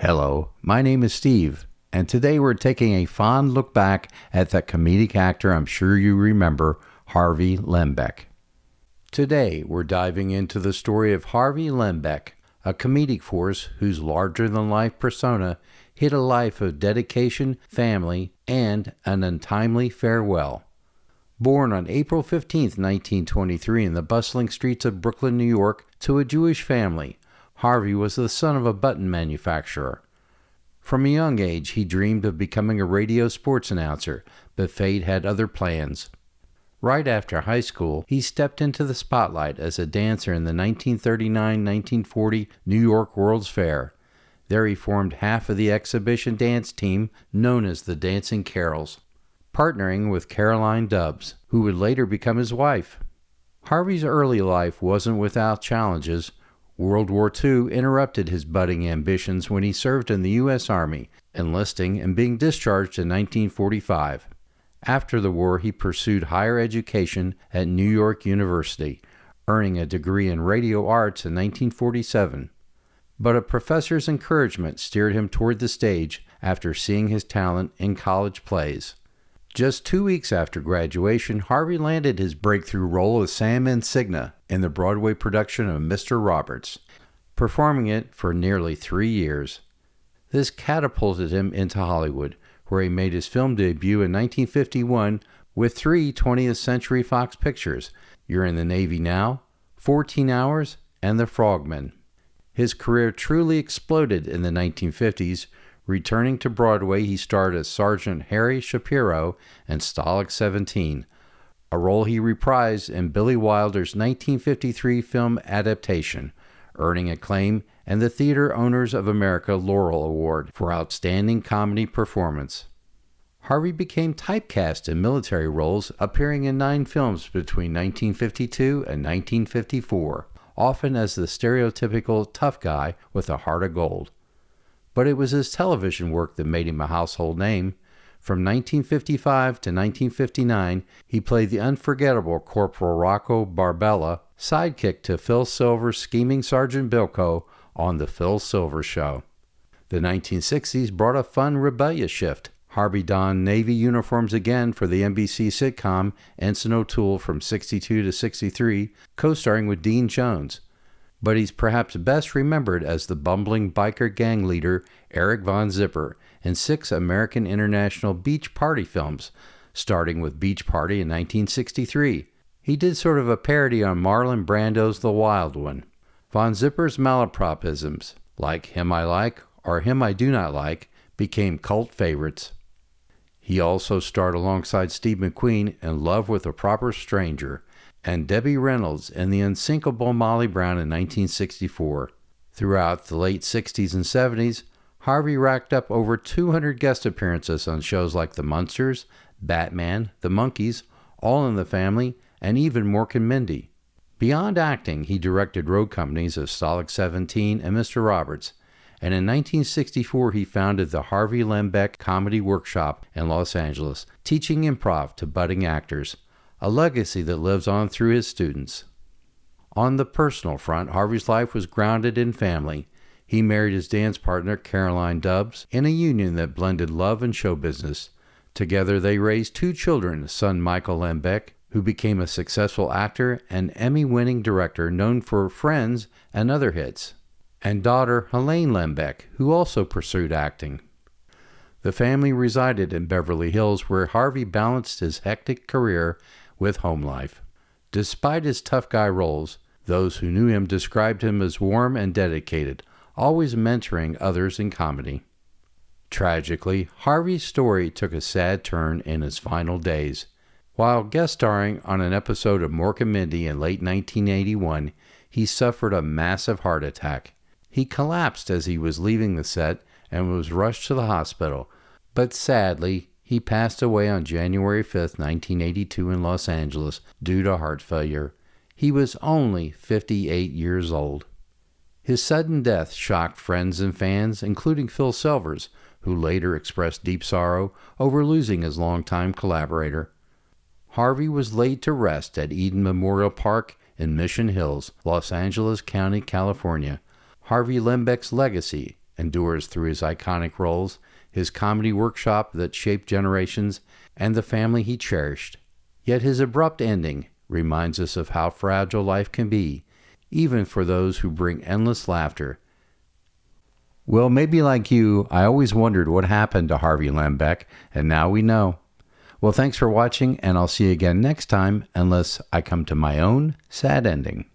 Hello, my name is Steve, and today we're taking a fond look back at that comedic actor I'm sure you remember, Harvey Lembeck. Today we're diving into the story of Harvey Lembeck, a comedic force whose larger-than-life persona hid a life of dedication, family, and an untimely farewell. Born on April 15, 1923 in the bustling streets of Brooklyn, New York, to a Jewish family, Harvey was the son of a button manufacturer. From a young age, he dreamed of becoming a radio sports announcer, but fate had other plans. Right after high school, he stepped into the spotlight as a dancer in the 1939-1940 New York World's Fair. There he formed half of the exhibition dance team known as the Dancing Carols, partnering with Caroline Dubbs, who would later become his wife. Harvey's early life wasn't without challenges. World War II interrupted his budding ambitions when he served in the U.S. Army, enlisting and being discharged in 1945. After the war, he pursued higher education at New York University, earning a degree in radio arts in 1947. But a professor's encouragement steered him toward the stage after seeing his talent in college plays. Just 2 weeks after graduation, Harvey landed his breakthrough role as Sam Insignia in the Broadway production of Mr. Roberts, performing it for nearly 3 years. This catapulted him into Hollywood, where he made his film debut in 1951 with 3 20th Century Fox pictures, You're in the Navy Now, 14 Hours, and The Frogman. His career truly exploded in the 1950s. Returning to Broadway, he starred as Sergeant Harry Shapiro in Stalag 17, a role he reprised in Billy Wilder's 1953 film adaptation, earning acclaim and the Theater Owners of America Laurel Award for Outstanding Comedy Performance. Harvey became typecast in military roles, appearing in 9 films between 1952 and 1954, often as the stereotypical tough guy with a heart of gold. But it was his television work that made him a household name. From 1955 to 1959, he played the unforgettable Corporal Rocco Barbella, sidekick to Phil Silver's scheming Sergeant Bilko on The Phil Silver Show. The 1960s brought a fun, rebellious shift. Harvey donned Navy uniforms again for the NBC sitcom Ensign O'Toole from 62 to 63, co-starring with Dean Jones. But he's perhaps best remembered as the bumbling biker gang leader Eric Von Zipper in 6 American International beach party films, starting with Beach Party in 1963. He did sort of a parody on Marlon Brando's The Wild One. Von Zipper's malapropisms, like Him I Like or Him I Do Not Like, became cult favorites. He also starred alongside Steve McQueen in Love with a Proper Stranger, and Debbie Reynolds in The Unsinkable Molly Brown in 1964. Throughout the late 60s and 70s, Harvey racked up over 200 guest appearances on shows like The Munsters, Batman, The Monkees, All in the Family, and even Mork and Mindy. Beyond acting, he directed road companies of Stalag 17 and Mr. Roberts, and in 1964 he founded the Harvey Lembeck Comedy Workshop in Los Angeles, teaching improv to budding actors, a legacy that lives on through his students. On the personal front, Harvey's life was grounded in family. He married his dance partner, Caroline Dubbs, in a union that blended love and show business. Together they raised 2 children, son Michael Lembeck, who became a successful actor and Emmy-winning director known for Friends and other hits, and daughter Helene Lembeck, who also pursued acting. The family resided in Beverly Hills, where Harvey balanced his hectic career with home life. Despite his tough guy roles, those who knew him described him as warm and dedicated, always mentoring others in comedy. Tragically, Harvey's story took a sad turn in his final days. While guest starring on an episode of Mork and Mindy in late 1981, he suffered a massive heart attack. He collapsed as he was leaving the set and was rushed to the hospital, but sadly, he passed away on January 5, 1982 in Los Angeles due to heart failure. He was only 58 years old. His sudden death shocked friends and fans, including Phil Silvers, who later expressed deep sorrow over losing his longtime collaborator. Harvey was laid to rest at Eden Memorial Park in Mission Hills, Los Angeles County, California. Harvey Lembeck's legacy endures through his iconic roles, his comedy workshop that shaped generations, and the family he cherished. Yet his abrupt ending reminds us of how fragile life can be, even for those who bring endless laughter. Well, maybe like you, I always wondered what happened to Harvey Lembeck, and now we know. Well, thanks for watching, and I'll see you again next time, unless I come to my own sad ending.